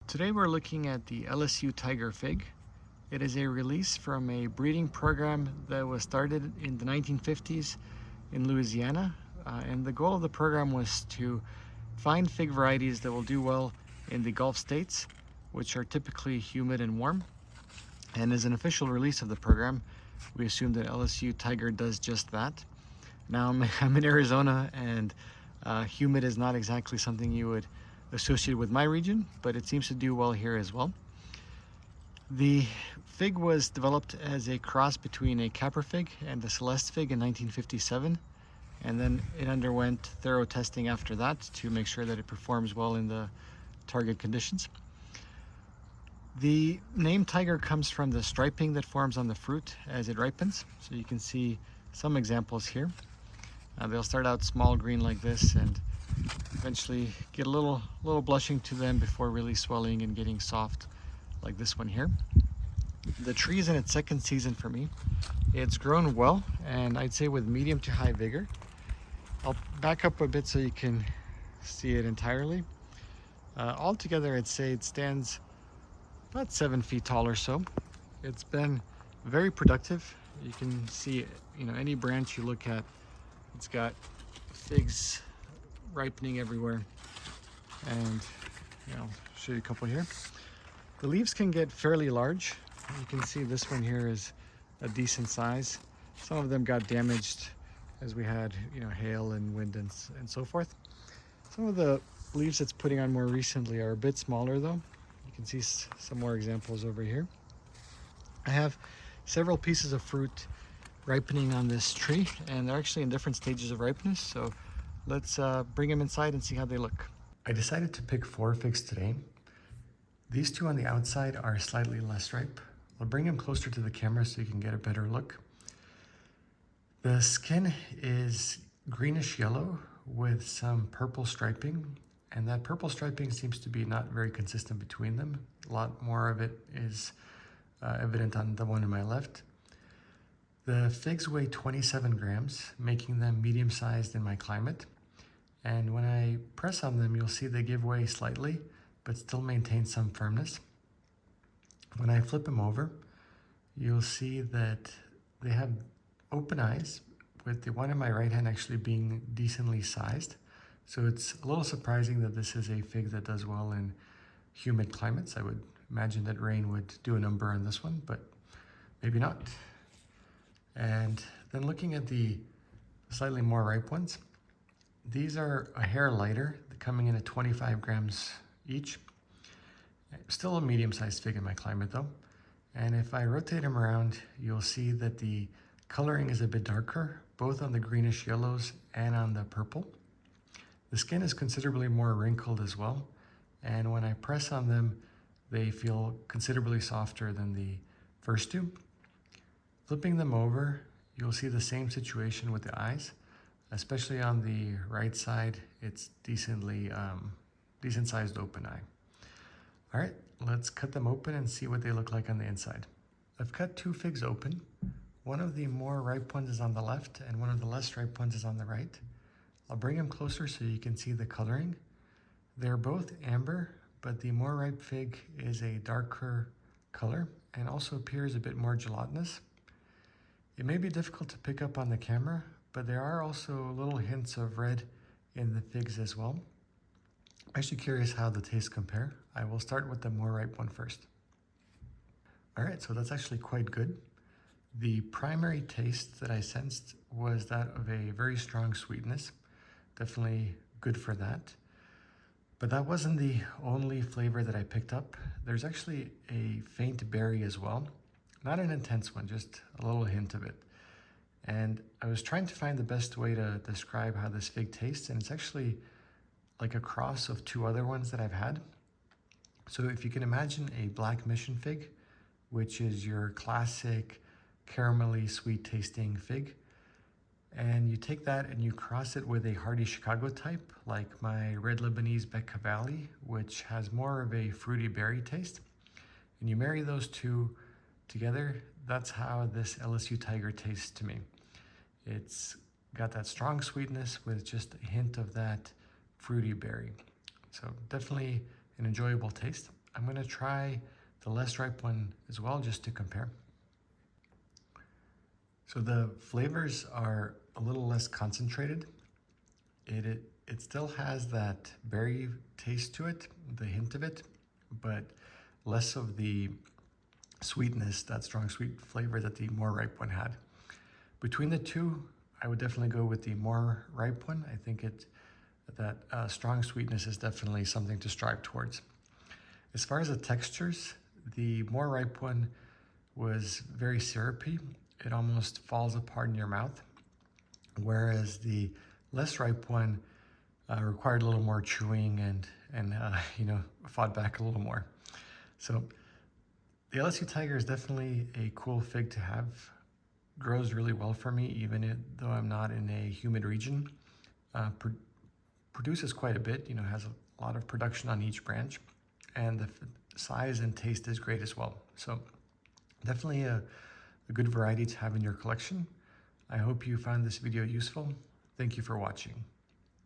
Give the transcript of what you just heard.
Today we're looking at the LSU Tiger Fig. It is a release from a breeding program that was started in the 1950s in Louisiana. And the goal of the program was to find fig varieties that will do well in the Gulf states, which are typically humid and warm. And as an official release of the program, we assume that LSU Tiger does just that. Now I'm in Arizona, and humid is not exactly something you would associate with my region, but it seems to do well here as well. The fig was developed as a cross between a Capra fig and a Celeste fig in 1957, and then it underwent thorough testing after that to make sure that it performs well in the target conditions. The name Tiger comes from the striping that forms on the fruit as it ripens. So you can see some examples here. They'll start out small green like this and eventually get a little blushing to them before really swelling and getting soft like this one here. The tree is in its second season for me. It's grown well, and I'd say with medium to high vigor. I'll back up a bit so you can see it entirely. Altogether, I'd say it stands about 7 feet tall or so. It's been very productive. You can see, any branch you look at, it's got figs ripening everywhere. And I'll show you a couple here. The leaves can get fairly large. You can see this one here is a decent size. Some of them got damaged as we had hail and wind and so forth. Some of the leaves it's putting on more recently are a bit smaller though. You can see some more examples over here. I have several pieces of fruit ripening on this tree, and they're actually in different stages of ripeness, so let's bring them inside and see how they look. I decided to pick 4 figs today. These 2 on the outside are slightly less ripe. I'll bring them closer to the camera so you can get a better look. The skin is greenish yellow with some purple striping, and that purple striping seems to be not very consistent between them. A lot more of it is evident on the one on my left. The figs weigh 27 grams, making them medium-sized in my climate. And when I press on them, you'll see they give way slightly, but still maintain some firmness. When I flip them over, you'll see that they have open eyes, with the one in my right hand actually being decently sized. So it's a little surprising that this is a fig that does well in humid climates. I would imagine that rain would do a number on this one, but maybe not. And then looking at the slightly more ripe ones, these are a hair lighter, coming in at 25 grams each. Still a medium-sized fig in my climate though. And if I rotate them around, you'll see that the coloring is a bit darker, both on the greenish yellows and on the purple. The skin is considerably more wrinkled as well, and when I press on them, they feel considerably softer than the first 2. Flipping them over, you'll see the same situation with the eyes, especially on the right side. It's decent sized open eye. All right, let's cut them open and see what they look like on the inside. I've cut 2 figs open. One of the more ripe ones is on the left and one of the less ripe ones is on the right. I'll bring them closer so you can see the coloring. They're both amber, but the more ripe fig is a darker color and also appears a bit more gelatinous. It may be difficult to pick up on the camera, but there are also little hints of red in the figs as well. I'm actually curious how the tastes compare. I will start with the more ripe one first. All right, so that's actually quite good. The primary taste that I sensed was that of a very strong sweetness. Definitely good for that. But that wasn't the only flavor that I picked up. There's actually a faint berry as well. Not an intense one, just a little hint of it. And I was trying to find the best way to describe how this fig tastes, and it's actually like a cross of 2 other ones that I've had. So if you can imagine a black mission fig, which is your classic caramelly sweet tasting fig, and you take that and you cross it with a hardy Chicago type, like my red Lebanese Bec Cavalli, which has more of a fruity berry taste, and you marry those 2 together, that's how this LSU Tiger tastes to me. It's got that strong sweetness with just a hint of that fruity berry. So definitely an enjoyable taste. I'm going to try the less ripe one as well, just to compare. So the flavors are a little less concentrated. It still has that berry taste to it, the hint of it, but less of the sweetness, that strong sweet flavor that the more ripe one had. Between the two, I would definitely go with the more ripe one. I think that strong sweetness is definitely something to strive towards. As far as the textures, the more ripe one was very syrupy. It almost falls apart in your mouth, whereas the less ripe one required a little more chewing and fought back a little more. So the LSU Tiger is definitely a cool fig to have. Grows really well for me, even though I'm not in a humid region. Produces quite a bit, has a lot of production on each branch, and the size and taste is great as well. So definitely a good variety to have in your collection. I hope you found this video useful. Thank you for watching.